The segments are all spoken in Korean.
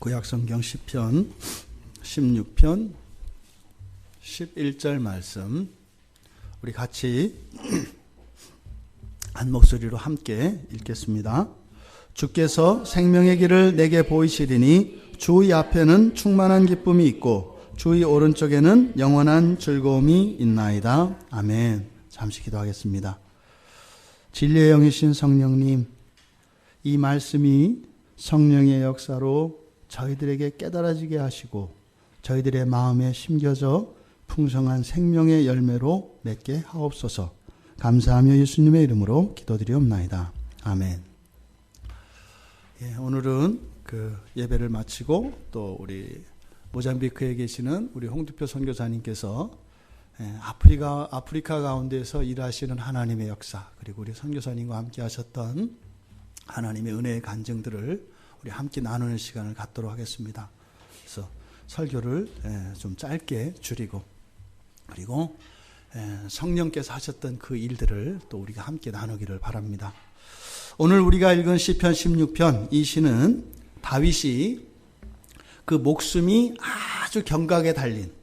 구약성경 시편 16편 11절 말씀 우리 같이 한 목소리로 함께 읽겠습니다. 주께서 생명의 길을 내게 보이시리니 주의 앞에는 충만한 기쁨이 있고 주의 오른쪽에는 영원한 즐거움이 있나이다. 아멘. 잠시 기도하겠습니다. 진리의 영이신 성령님, 이 말씀이 성령의 역사로 저희들에게 깨달아지게 하시고 저희들의 마음에 심겨져 풍성한 생명의 열매로 맺게 하옵소서. 감사하며 예수님의 이름으로 기도드리옵나이다. 아멘. 오늘은 예배를 마치고 또 우리 모잠비크에 계시는 우리 홍두표 선교사님께서 아프리카 가운데서 일하시는 하나님의 역사, 그리고 우리 선교사님과 함께 하셨던 하나님의 은혜의 간증들을 우리 함께 나누는 시간을 갖도록 하겠습니다. 그래서 설교를 좀 짧게 줄이고, 그리고 성령께서 하셨던 그 일들을 또 우리가 함께 나누기를 바랍니다. 오늘 우리가 읽은 시편 16편, 이 시는 다윗이 그 목숨이 아주 경각에 달린,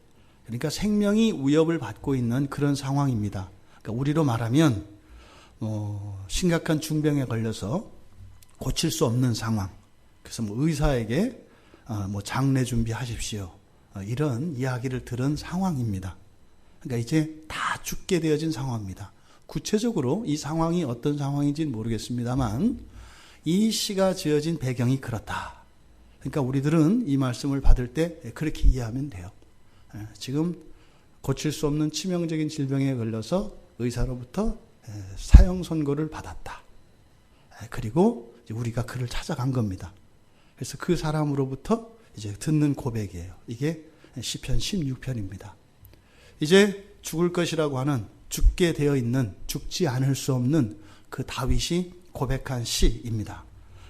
그러니까 생명이 위협을 받고 있는 그런 상황입니다. 그러니까 우리로 말하면 심각한 중병에 걸려서 고칠 수 없는 상황. 그래서 의사에게 장례 준비하십시오, 이런 이야기를 들은 상황입니다. 그러니까 이제 다 죽게 되어진 상황입니다. 구체적으로 이 상황이 어떤 상황인지는 모르겠습니다만 이 시가 지어진 배경이 그렇다. 그러니까 우리들은 이 말씀을 받을 때 그렇게 이해하면 돼요. 지금 고칠 수 없는 치명적인 질병에 걸려서 의사로부터 사형 선고를 받았다. 그리고 우리가 그를 찾아간 겁니다. 그래서 그 사람으로부터 이제 듣는 고백이에요. 이게 시편 16편입니다. 이제 죽을 것이라고 하는, 죽게 되어 있는, 죽지 않을 수 없는 그 다윗이 고백한 시입니다.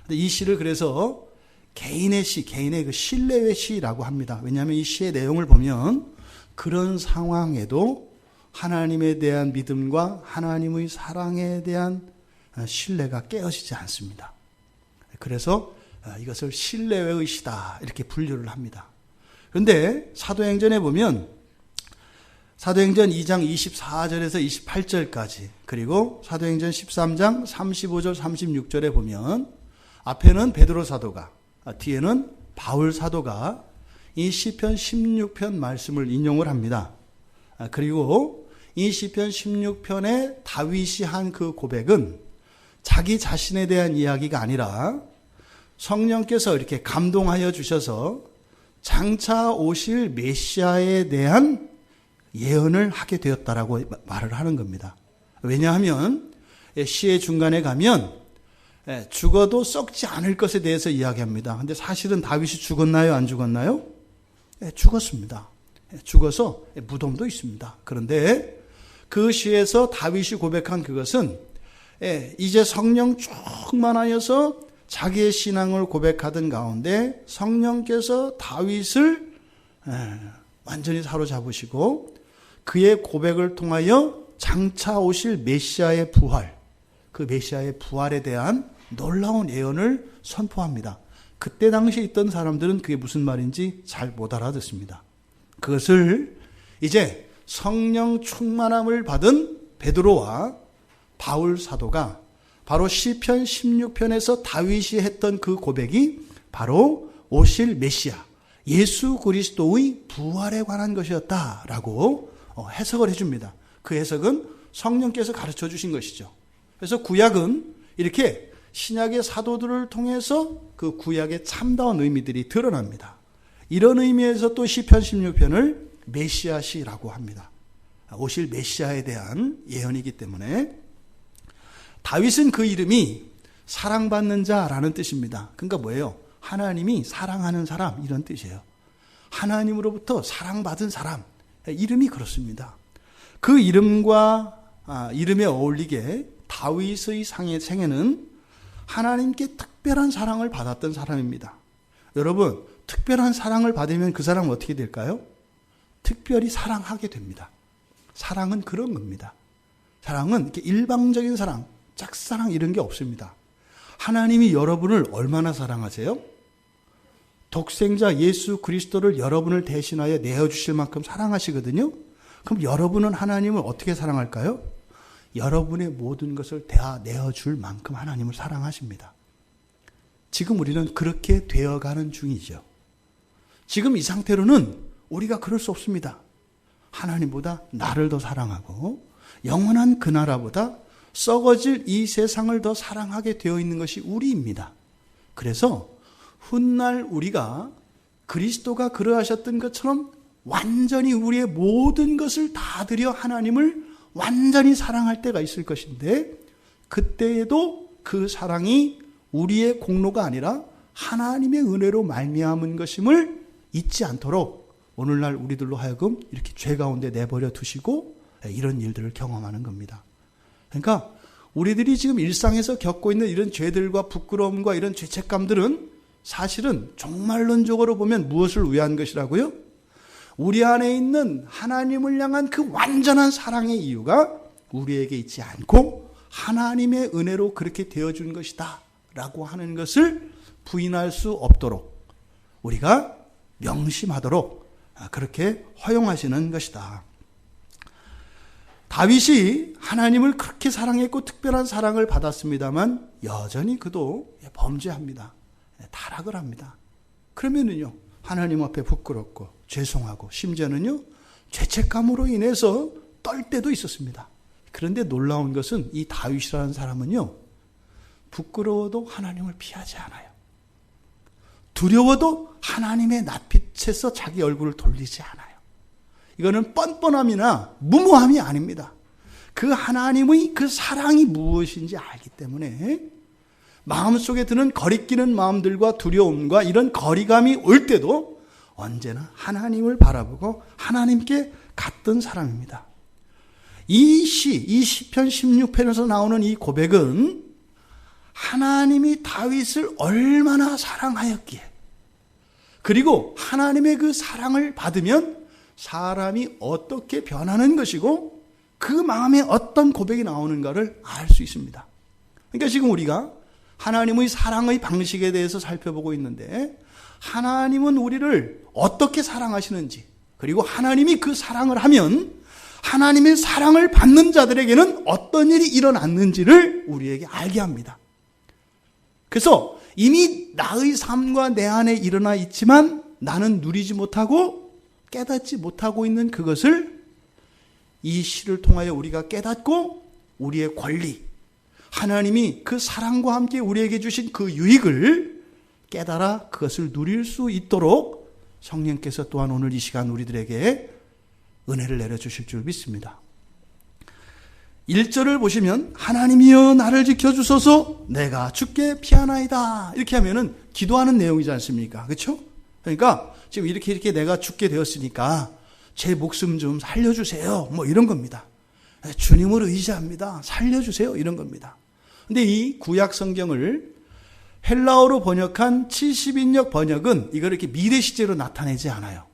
이 시를 그래서 개인의 시, 개인의 그 신뢰의 시라고 합니다. 왜냐하면 이 시의 내용을 보면 그런 상황에도 하나님에 대한 믿음과 하나님의 사랑에 대한 신뢰가 깨어지지 않습니다. 그래서 이것을 신뢰의 시다, 이렇게 분류를 합니다. 그런데 사도행전에 보면 사도행전 2장 24절에서 28절까지, 그리고 사도행전 13장 35절 36절에 보면 앞에는 베드로 사도가, 뒤에는 바울 사도가 이 시편 16편 말씀을 인용을 합니다. 그리고 이 시편 16편에 다윗이 한 그 고백은 자기 자신에 대한 이야기가 아니라 성령께서 이렇게 감동하여 주셔서 장차 오실 메시아에 대한 예언을 하게 되었다라고 말을 하는 겁니다. 왜냐하면 시의 중간에 가면 죽어도 썩지 않을 것에 대해서 이야기합니다. 근데 사실은 다윗이 죽었나요? 안 죽었나요? 죽었습니다. 죽어서 무덤도 있습니다. 그런데 그 시에서 다윗이 고백한 그것은 이제 성령 충만하여서 자기의 신앙을 고백하던 가운데 성령께서 다윗을 완전히 사로잡으시고 그의 고백을 통하여 장차 오실 메시아의 부활, 그 메시아의 부활에 대한 놀라운 예언을 선포합니다. 그때 당시에 있던 사람들은 그게 무슨 말인지 잘 못 알아듣습니다. 그것을 이제 성령 충만함을 받은 베드로와 바울 사도가 바로 시편 16편에서 다윗이 했던 그 고백이 바로 오실 메시아, 예수 그리스도의 부활에 관한 것이었다라고 해석을 해줍니다. 그 해석은 성령께서 가르쳐 주신 것이죠. 그래서 구약은 이렇게 신약의 사도들을 통해서 그 구약의 참다운 의미들이 드러납니다. 이런 의미에서 또 시편 16편을 메시아시라고 합니다. 오실 메시아에 대한 예언이기 때문에 다윗은 그 이름이 사랑받는 자라는 뜻입니다. 그러니까 뭐예요? 하나님이 사랑하는 사람, 이런 뜻이에요. 하나님으로부터 사랑받은 사람, 이름이 그렇습니다. 그 이름과 이름에 어울리게 다윗의 생애는 하나님께 특별한 사랑을 받았던 사람입니다. 여러분, 특별한 사랑을 받으면 그 사람은 어떻게 될까요? 특별히 사랑하게 됩니다. 사랑은 그런 겁니다. 사랑은 이렇게 일방적인 사랑, 짝사랑 이런 게 없습니다. 하나님이 여러분을 얼마나 사랑하세요? 독생자 예수 그리스도를 여러분을 대신하여 내어주실 만큼 사랑하시거든요. 그럼 여러분은 하나님을 어떻게 사랑할까요? 여러분의 모든 것을 다 내어줄 만큼 하나님을 사랑하십니다. 지금 우리는 그렇게 되어가는 중이죠. 지금 이 상태로는 우리가 그럴 수 없습니다. 하나님보다 나를 더 사랑하고 영원한 그 나라보다 썩어질 이 세상을 더 사랑하게 되어 있는 것이 우리입니다. 그래서 훗날 우리가 그리스도가 그러하셨던 것처럼 완전히 우리의 모든 것을 다 드려 하나님을 완전히 사랑할 때가 있을 것인데, 그때에도 그 사랑이 우리의 공로가 아니라 하나님의 은혜로 말미암은 것임을 잊지 않도록 오늘날 우리들로 하여금 이렇게 죄 가운데 내버려 두시고 이런 일들을 경험하는 겁니다. 그러니까 우리들이 지금 일상에서 겪고 있는 이런 죄들과 부끄러움과 이런 죄책감들은 사실은 종말론적으로 보면 무엇을 위한 것이라고요? 우리 안에 있는 하나님을 향한 그 완전한 사랑의 이유가 우리에게 있지 않고 하나님의 은혜로 그렇게 되어준 것이다 라고 하는 것을 부인할 수 없도록 우리가 명심하도록 그렇게 허용하시는 것이다. 다윗이 하나님을 그렇게 사랑했고 특별한 사랑을 받았습니다만 여전히 그도 범죄합니다. 타락을 합니다. 그러면은요, 하나님 앞에 부끄럽고 죄송하고 심지어는요, 죄책감으로 인해서 떨 때도 있었습니다. 그런데 놀라운 것은 이 다윗이라는 사람은요, 부끄러워도 하나님을 피하지 않아요. 두려워도 하나님의 낯빛에서 자기 얼굴을 돌리지 않아요. 이거는 뻔뻔함이나 무모함이 아닙니다. 그 하나님의 그 사랑이 무엇인지 알기 때문에 마음속에 드는 거리끼는 마음들과 두려움과 이런 거리감이 올 때도 언제나 하나님을 바라보고 하나님께 갔던 사람입니다. 이 시편 16편에서 나오는 이 고백은 하나님이 다윗을 얼마나 사랑하였기에, 그리고 하나님의 그 사랑을 받으면 사람이 어떻게 변하는 것이고 그 마음에 어떤 고백이 나오는가를 알 수 있습니다. 그러니까 지금 우리가 하나님의 사랑의 방식에 대해서 살펴보고 있는데, 하나님은 우리를 어떻게 사랑하시는지, 그리고 하나님이 그 사랑을 하면 하나님의 사랑을 받는 자들에게는 어떤 일이 일어났는지를 우리에게 알게 합니다. 그래서 이미 나의 삶과 내 안에 일어나 있지만 나는 누리지 못하고 깨닫지 못하고 있는 그것을 이 시를 통하여 우리가 깨닫고 우리의 권리, 하나님이 그 사랑과 함께 우리에게 주신 그 유익을 깨달아 그것을 누릴 수 있도록 성령께서 또한 오늘 이 시간 우리들에게 은혜를 내려주실 줄 믿습니다. 1절을 보시면 하나님이여 나를 지켜주소서 내가 주께 피하나이다, 이렇게 하면은 기도하는 내용이지 않습니까? 그렇죠? 그러니까 지금 이렇게 내가 죽게 되었으니까 제 목숨 좀 살려주세요, 뭐 이런 겁니다. 주님을 의지합니다, 살려주세요, 이런 겁니다. 근데 이 구약 성경을 헬라어로 번역한 70인역 번역은 이걸 이렇게 미래 시제로 나타내지 않아요.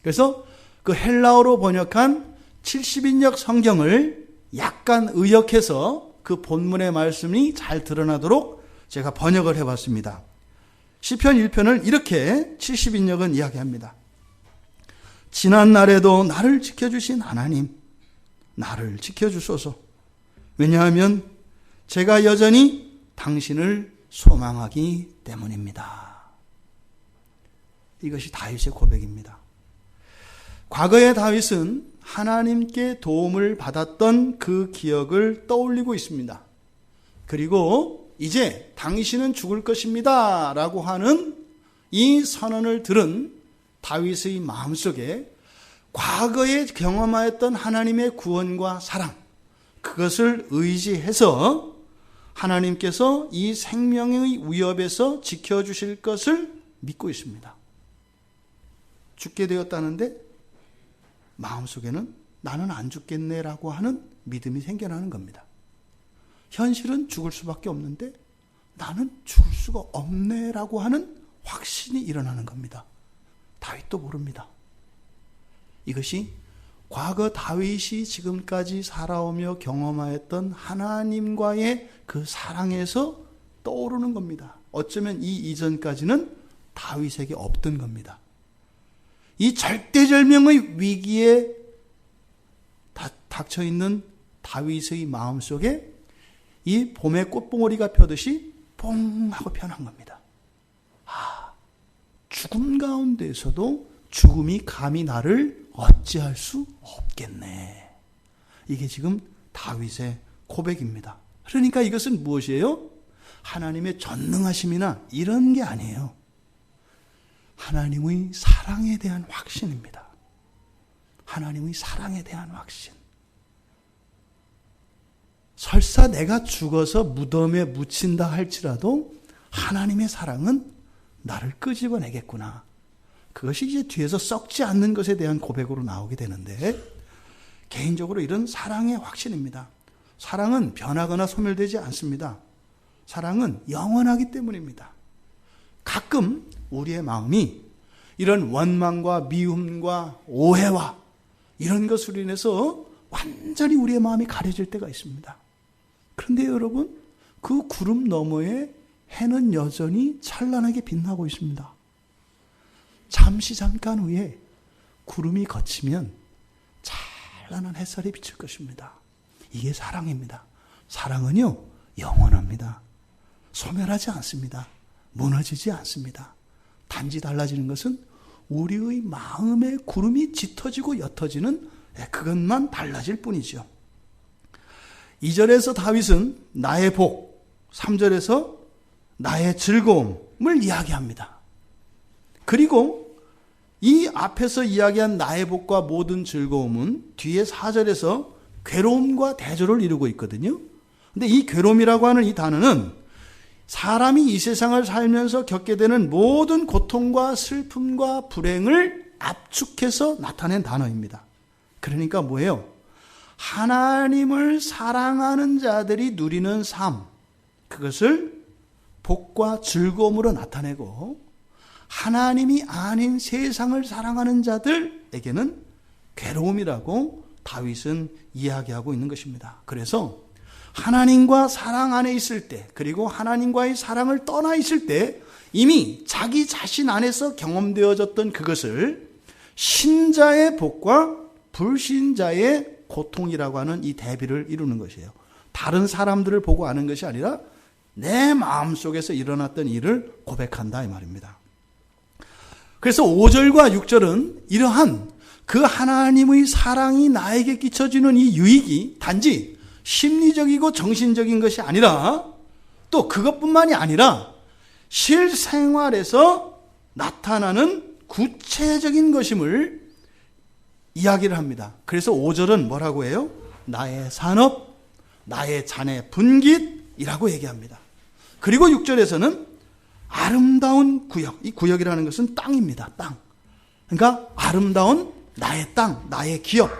그래서 그 헬라어로 번역한 70인역 성경을 약간 의역해서 그 본문의 말씀이 잘 드러나도록 제가 번역을 해봤습니다. 시편 1편을 이렇게 70인역은 이야기합니다. 지난 날에도 나를 지켜주신 하나님, 나를 지켜주소서. 왜냐하면 제가 여전히 당신을 소망하기 때문입니다. 이것이 다윗의 고백입니다. 과거의 다윗은 하나님께 도움을 받았던 그 기억을 떠올리고 있습니다. 그리고 이제 당신은 죽을 것입니다 라고 하는 이 선언을 들은 다윗의 마음속에 과거에 경험하였던 하나님의 구원과 사랑, 그것을 의지해서 하나님께서 이 생명의 위협에서 지켜주실 것을 믿고 있습니다. 죽게 되었다는데 마음속에는 나는 안 죽겠네라고 하는 믿음이 생겨나는 겁니다. 현실은 죽을 수밖에 없는데 나는 죽을 수가 없네라고 하는 확신이 일어나는 겁니다. 다윗도 모릅니다. 이것이 과거 다윗이 지금까지 살아오며 경험하였던 하나님과의 그 사랑에서 떠오르는 겁니다. 어쩌면 이 이전까지는 다윗에게 없던 겁니다. 이 절대절명의 위기에 닥쳐있는 다윗의 마음속에 이 봄의 꽃봉오리가 펴듯이 뽕 하고 편한 겁니다. 죽음 가운데서도 죽음이 감히 나를 어찌할 수 없겠네. 이게 지금 다윗의 고백입니다. 그러니까 이것은 무엇이에요? 하나님의 전능하심이나 이런 게 아니에요. 하나님의 사랑에 대한 확신입니다. 하나님의 사랑에 대한 확신. 설사 내가 죽어서 무덤에 묻힌다 할지라도 하나님의 사랑은 나를 끄집어내겠구나. 그것이 이제 뒤에서 썩지 않는 것에 대한 고백으로 나오게 되는데, 개인적으로 이런 사랑의 확신입니다. 사랑은 변하거나 소멸되지 않습니다. 사랑은 영원하기 때문입니다. 가끔 우리의 마음이 이런 원망과 미움과 오해와 이런 것으로 인해서 완전히 우리의 마음이 가려질 때가 있습니다. 그런데 여러분, 그 구름 너머에 해는 여전히 찬란하게 빛나고 있습니다. 잠시 잠깐 후에 구름이 걷히면 찬란한 햇살이 비칠 것입니다. 이게 사랑입니다. 사랑은요, 영원합니다. 소멸하지 않습니다. 무너지지 않습니다. 단지 달라지는 것은 우리의 마음의 구름이 짙어지고 옅어지는 그것만 달라질 뿐이죠. 2절에서 다윗은 나의 복, 3절에서 나의 즐거움을 이야기합니다. 그리고 이 앞에서 이야기한 나의 복과 모든 즐거움은 뒤에 4절에서 괴로움과 대조를 이루고 있거든요. 근데 이 괴로움이라고 하는 이 단어는 사람이 이 세상을 살면서 겪게 되는 모든 고통과 슬픔과 불행을 압축해서 나타낸 단어입니다. 그러니까 뭐예요? 하나님을 사랑하는 자들이 누리는 삶, 그것을 복과 즐거움으로 나타내고, 하나님이 아닌 세상을 사랑하는 자들에게는 괴로움이라고 다윗은 이야기하고 있는 것입니다. 그래서 하나님과 사랑 안에 있을 때, 그리고 하나님과의 사랑을 떠나 있을 때 이미 자기 자신 안에서 경험되어졌던 그것을 신자의 복과 불신자의 고통이라고 하는 이 대비를 이루는 것이에요. 다른 사람들을 보고 아는 것이 아니라 내 마음속에서 일어났던 일을 고백한다 이 말입니다. 그래서 5절과 6절은 이러한 그 하나님의 사랑이 나에게 끼쳐주는 이 유익이 단지 심리적이고 정신적인 것이 아니라, 또 그것뿐만이 아니라 실생활에서 나타나는 구체적인 것임을 이야기를 합니다. 그래서 5절은 뭐라고 해요? 나의 산업, 나의 잔의 분깃이라고 얘기합니다. 그리고 6절에서는 아름다운 구역, 이 구역이라는 것은 땅입니다. 땅. 그러니까 아름다운 나의 땅, 나의 기업,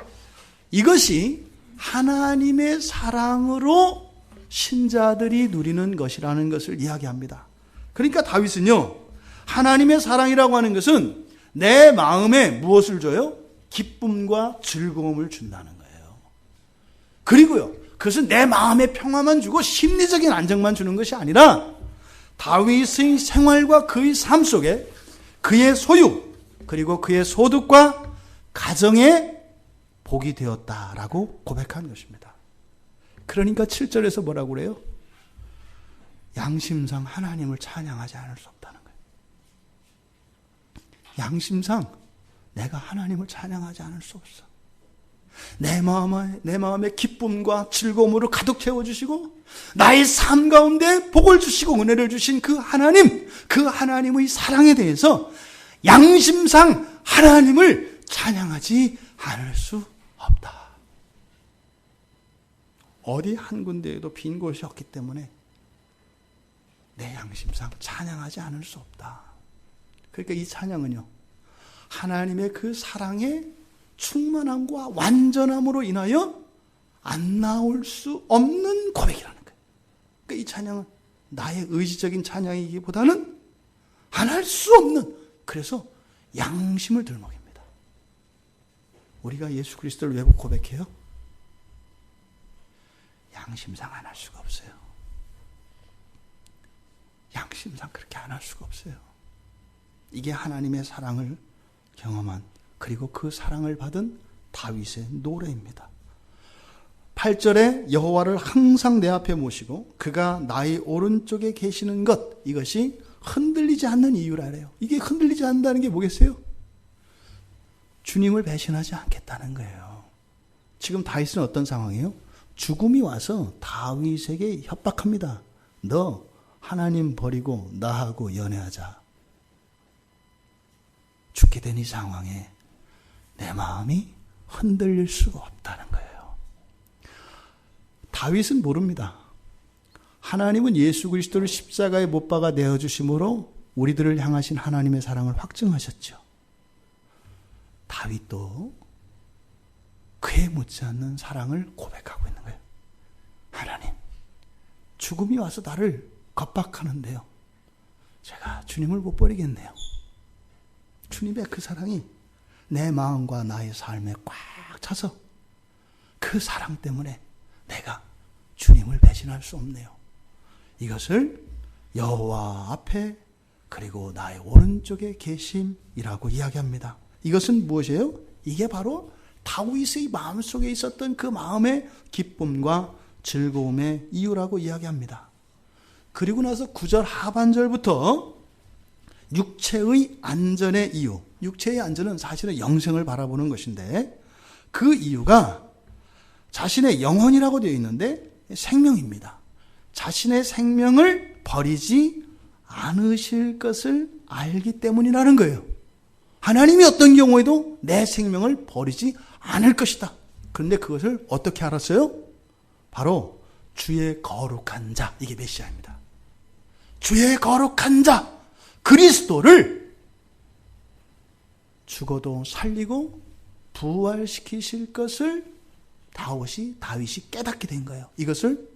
이것이 하나님의 사랑으로 신자들이 누리는 것이라는 것을 이야기합니다. 그러니까 다윗은요, 하나님의 사랑이라고 하는 것은 내 마음에 무엇을 줘요? 기쁨과 즐거움을 준다는 거예요. 그리고요, 그것은 내 마음의 평화만 주고 심리적인 안정만 주는 것이 아니라 다윗의 생활과 그의 삶 속에 그의 소유, 그리고 그의 소득과 가정에 복이 되었다라고 고백한 것입니다. 그러니까 7절에서 뭐라고 그래요? 양심상 하나님을 찬양하지 않을 수 없다는 거예요. 양심상 내가 하나님을 찬양하지 않을 수 없어. 내 마음에 기쁨과 즐거움으로 가득 채워주시고 나의 삶 가운데 복을 주시고 은혜를 주신 그 하나님, 그 하나님의 사랑에 대해서 양심상 하나님을 찬양하지 않을 수 없다. 어디 한 군데에도 빈 곳이 없기 때문에 내 양심상 찬양하지 않을 수 없다. 그러니까 이 찬양은요, 하나님의 그 사랑의 충만함과 완전함으로 인하여 안 나올 수 없는 고백이라는 거예요. 그러니까 이 찬양은 나의 의지적인 찬양이기보다는 안 할 수 없는, 그래서 양심을 들먹입니다. 우리가 예수 그리스도를 왜 고백해요? 양심상 안 할 수가 없어요. 양심상 그렇게 안 할 수가 없어요. 이게 하나님의 사랑을 경험한, 그리고 그 사랑을 받은 다윗의 노래입니다. 8절에 여호와를 항상 내 앞에 모시고 그가 나의 오른쪽에 계시는 것, 이것이 흔들리지 않는 이유라래요. 이게 흔들리지 않는다는 게 뭐겠어요? 주님을 배신하지 않겠다는 거예요. 지금 다윗은 어떤 상황이에요? 죽음이 와서 다윗에게 협박합니다. 너 하나님 버리고 나하고 연애하자. 죽게 된 이 상황에 내 마음이 흔들릴 수가 없다는 거예요. 다윗은 모릅니다. 하나님은 예수 그리스도를 십자가에 못 박아 내어주심으로 우리들을 향하신 하나님의 사랑을 확증하셨죠. 다윗도 그에 못지않는 사랑을 고백하고 있는 거예요. 하나님, 죽음이 와서 나를 겁박하는데요, 제가 주님을 못 버리겠네요. 주님의 그 사랑이 내 마음과 나의 삶에 꽉 차서 그 사랑 때문에 내가 주님을 배신할 수 없네요. 이것을 여호와 앞에 그리고 나의 오른쪽에 계심이라고 이야기합니다. 이것은 무엇이에요? 이게 바로 다윗의 마음속에 있었던 그 마음의 기쁨과 즐거움의 이유라고 이야기합니다. 그리고 나서 9절 하반절부터 육체의 안전의 이유, 육체의 안전은 사실은 영생을 바라보는 것인데, 그 이유가 자신의 영혼이라고 되어 있는데 생명입니다. 자신의 생명을 버리지 않으실 것을 알기 때문이라는 거예요. 하나님이 어떤 경우에도 내 생명을 버리지 않을 것이다. 그런데 그것을 어떻게 알았어요? 바로 주의 거룩한 자, 이게 메시아입니다. 주의 거룩한 자 그리스도를 죽어도 살리고 부활시키실 것을 다윗이 깨닫게 된 거예요. 이것을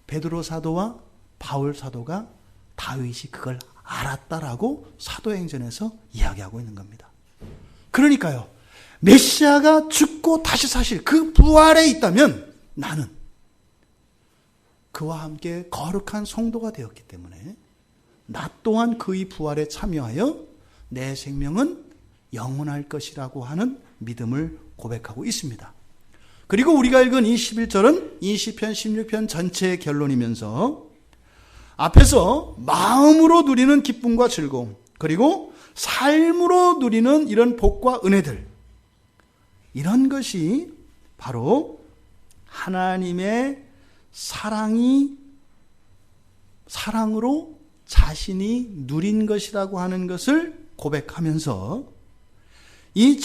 베드로 사도와 바울 사도가 다윗이 그걸 알았다라고 사도행전에서 이야기하고 있는 겁니다. 그러니까요, 메시아가 죽고 다시 사실 그 부활에 있다면 나는 그와 함께 거룩한 성도가 되었기 때문에 나 또한 그의 부활에 참여하여 내 생명은 영원할 것이라고 하는 믿음을 고백하고 있습니다. 그리고 우리가 읽은 이 11절은 이 시편 16편 전체의 결론이면서 앞에서 마음으로 누리는 기쁨과 즐거움, 그리고 삶으로 누리는 이런 복과 은혜들, 이런 것이 바로 하나님의 사랑으로 자신이 누린 것이라고 하는 것을 고백하면서 이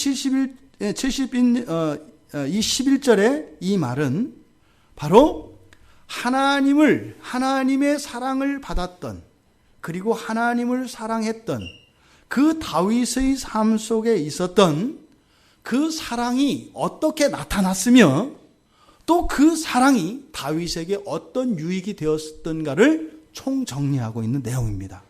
11절의 이 말은 바로 하나님의 사랑을 받았던, 그리고 하나님을 사랑했던 그 다윗의 삶 속에 있었던 그 사랑이 어떻게 나타났으며 또 그 사랑이 다윗에게 어떤 유익이 되었던가를 총정리하고 있는 내용입니다.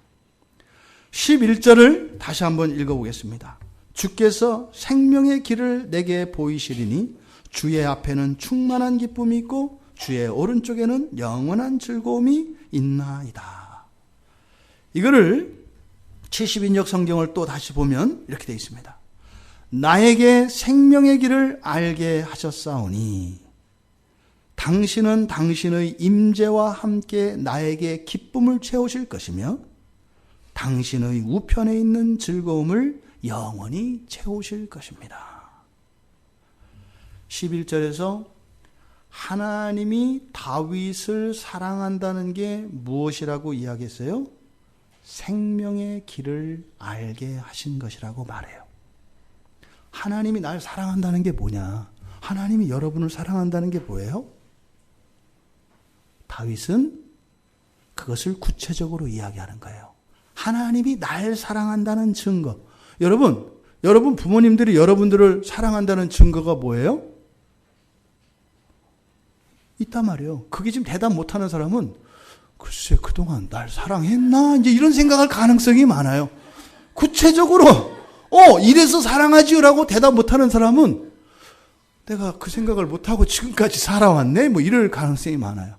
11절을 다시 한번 읽어보겠습니다. 주께서 생명의 길을 내게 보이시리니 주의 앞에는 충만한 기쁨이 있고 주의 오른쪽에는 영원한 즐거움이 있나이다. 이거를 70인역 성경을 또 다시 보면 이렇게 되어 있습니다. 나에게 생명의 길을 알게 하셨사오니 당신은 당신의 임재와 함께 나에게 기쁨을 채우실 것이며 당신의 우편에 있는 즐거움을 영원히 채우실 것입니다. 11절에서 하나님이 다윗을 사랑한다는 게 무엇이라고 이야기했어요? 생명의 길을 알게 하신 것이라고 말해요. 하나님이 날 사랑한다는 게 뭐냐? 하나님이 여러분을 사랑한다는 게 뭐예요? 다윗은 그것을 구체적으로 이야기하는 거예요. 하나님이 날 사랑한다는 증거. 여러분 부모님들이 여러분들을 사랑한다는 증거가 뭐예요? 있단 말이에요. 그게 지금 대답 못하는 사람은 글쎄 그동안 날 사랑했나? 이제 이런 생각할 가능성이 많아요. 구체적으로 이래서 사랑하지요라고 대답 못하는 사람은 내가 그 생각을 못하고 지금까지 살아왔네? 이럴 가능성이 많아요.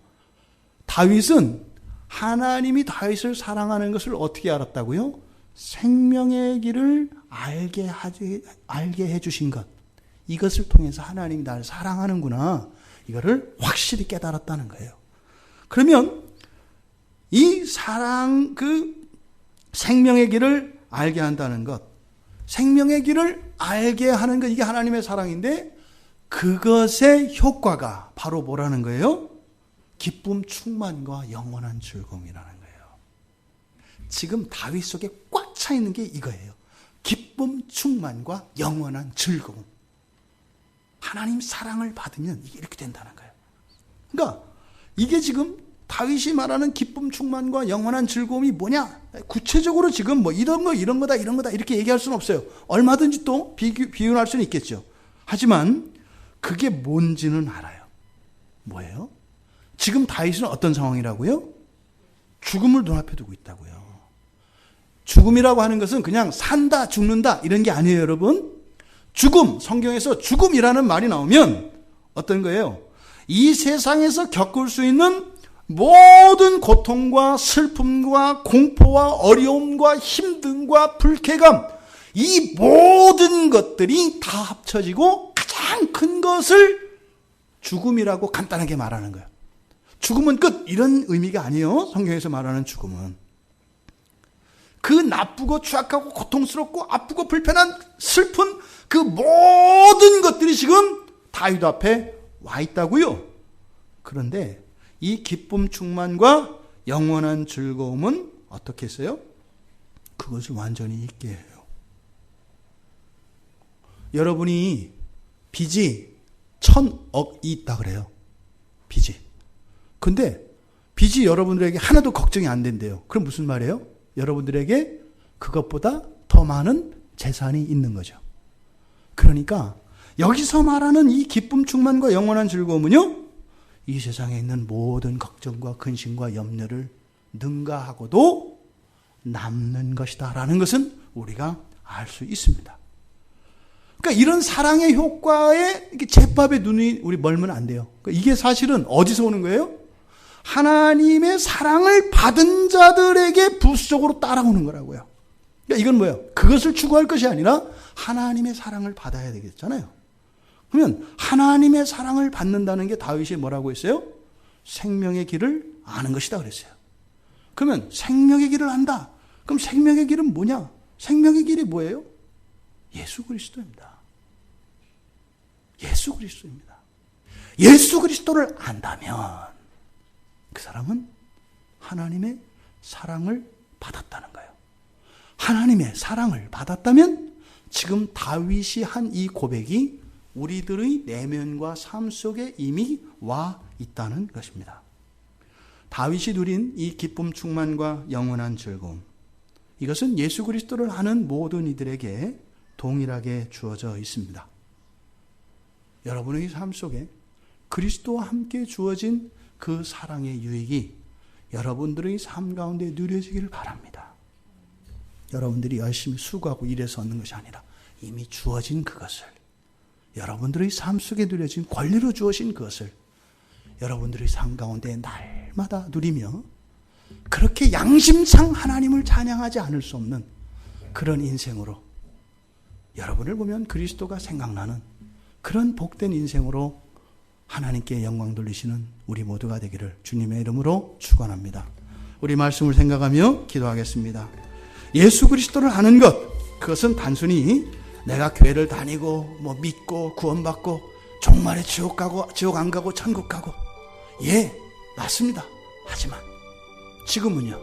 다윗은 하나님이 다윗을 사랑하는 것을 어떻게 알았다고요? 생명의 길을 알게 해주신 것, 이것을 통해서 하나님이 나를 사랑하는구나, 이거를 확실히 깨달았다는 거예요. 그러면 이 사랑, 생명의 길을 알게 한다는 것, 생명의 길을 알게 하는 것, 이게 하나님의 사랑인데, 그것의 효과가 바로 뭐라는 거예요? 기쁨, 충만과 영원한 즐거움이라는 거예요. 지금 다윗 속에 꽉 차 있는 게 이거예요. 기쁨, 충만과 영원한 즐거움. 하나님 사랑을 받으면 이게 이렇게 된다는 거예요. 그러니까 이게 지금 다윗이 말하는 기쁨, 충만과 영원한 즐거움이 뭐냐? 구체적으로 지금 뭐 이런 거다 이렇게 얘기할 수는 없어요. 얼마든지 또 비유할 수는 있겠죠. 하지만 그게 뭔지는 알아요. 뭐예요? 지금 다윗은 어떤 상황이라고요? 죽음을 눈앞에 두고 있다고요. 죽음이라고 하는 것은 그냥 산다, 죽는다 이런 게 아니에요, 여러분. 죽음, 성경에서 죽음이라는 말이 나오면 어떤 거예요? 이 세상에서 겪을 수 있는 모든 고통과 슬픔과 공포와 어려움과 힘듦과 불쾌감, 이 모든 것들이 다 합쳐지고 가장 큰 것을 죽음이라고 간단하게 말하는 거예요. 죽음은 끝, 이런 의미가 아니에요. 성경에서 말하는 죽음은. 그 나쁘고 추악하고 고통스럽고 아프고 불편한 슬픈 그 모든 것들이 지금 다윗 앞에 와 있다고요. 그런데 이 기쁨 충만과 영원한 즐거움은 어떻게 했어요? 그것을 완전히 잊게 해요. 여러분이 빚이 1,000억이 있다 그래요. 빚이. 근데 빚이 여러분들에게 하나도 걱정이 안 된대요. 그럼 무슨 말이에요? 여러분들에게 그것보다 더 많은 재산이 있는 거죠. 그러니까 여기서 말하는 이 기쁨 충만과 영원한 즐거움은요, 이 세상에 있는 모든 걱정과 근심과 염려를 능가하고도 남는 것이다 라는 것은 우리가 알 수 있습니다. 그러니까 이런 사랑의 효과에 제밥에 눈이 우리 멀면 안 돼요. 그러니까 이게 사실은 어디서 오는 거예요? 하나님의 사랑을 받은 자들에게 부수적으로 따라오는 거라고요. 그러니까 이건 뭐예요? 그것을 추구할 것이 아니라 하나님의 사랑을 받아야 되겠잖아요. 그러면 하나님의 사랑을 받는다는 게 다윗이 뭐라고 했어요? 생명의 길을 아는 것이다 그랬어요. 그러면 생명의 길을 안다. 그럼 생명의 길은 뭐냐? 생명의 길이 뭐예요? 예수 그리스도입니다. 예수 그리스도입니다. 예수 그리스도를 안다면 그 사람은 하나님의 사랑을 받았다는 거예요. 하나님의 사랑을 받았다면 지금 다윗이 한 이 고백이 우리들의 내면과 삶 속에 이미 와 있다는 것입니다. 다윗이 누린 이 기쁨 충만과 영원한 즐거움, 이것은 예수 그리스도를 아는 모든 이들에게 동일하게 주어져 있습니다. 여러분의 삶 속에 그리스도와 함께 주어진 그 사랑의 유익이 여러분들의 삶 가운데 누려지기를 바랍니다. 여러분들이 열심히 수고하고 일해서 얻는 것이 아니라 이미 주어진 그것을, 여러분들의 삶 속에 누려진 권리로 주어진 그것을 여러분들의 삶 가운데 날마다 누리며 그렇게 양심상 하나님을 찬양하지 않을 수 없는 그런 인생으로, 여러분을 보면 그리스도가 생각나는 그런 복된 인생으로 하나님께 영광 돌리시는 우리 모두가 되기를 주님의 이름으로 축원합니다. 우리 말씀을 생각하며 기도하겠습니다. 예수 그리스도를 아는 것, 그것은 단순히 내가 교회를 다니고 믿고 구원받고 종말에 지옥 안 가고 천국 가고, 예, 맞습니다. 하지만 지금은요,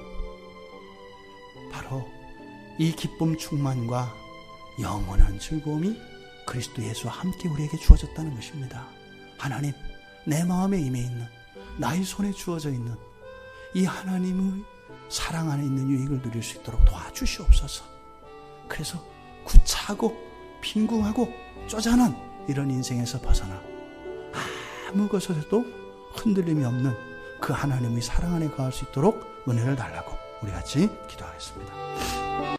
바로 이 기쁨 충만과 영원한 즐거움이 그리스도 예수와 함께 우리에게 주어졌다는 것입니다. 하나님, 내 마음에 임해 있는, 나의 손에 주어져 있는 이 하나님의 사랑 안에 있는 유익을 누릴 수 있도록 도와주시옵소서. 그래서 구차하고 빈궁하고 쪼잔한 이런 인생에서 벗어나 아무 것에서도 흔들림이 없는 그 하나님의 사랑 안에 거할 수 있도록 은혜를 달라고 우리 같이 기도하겠습니다.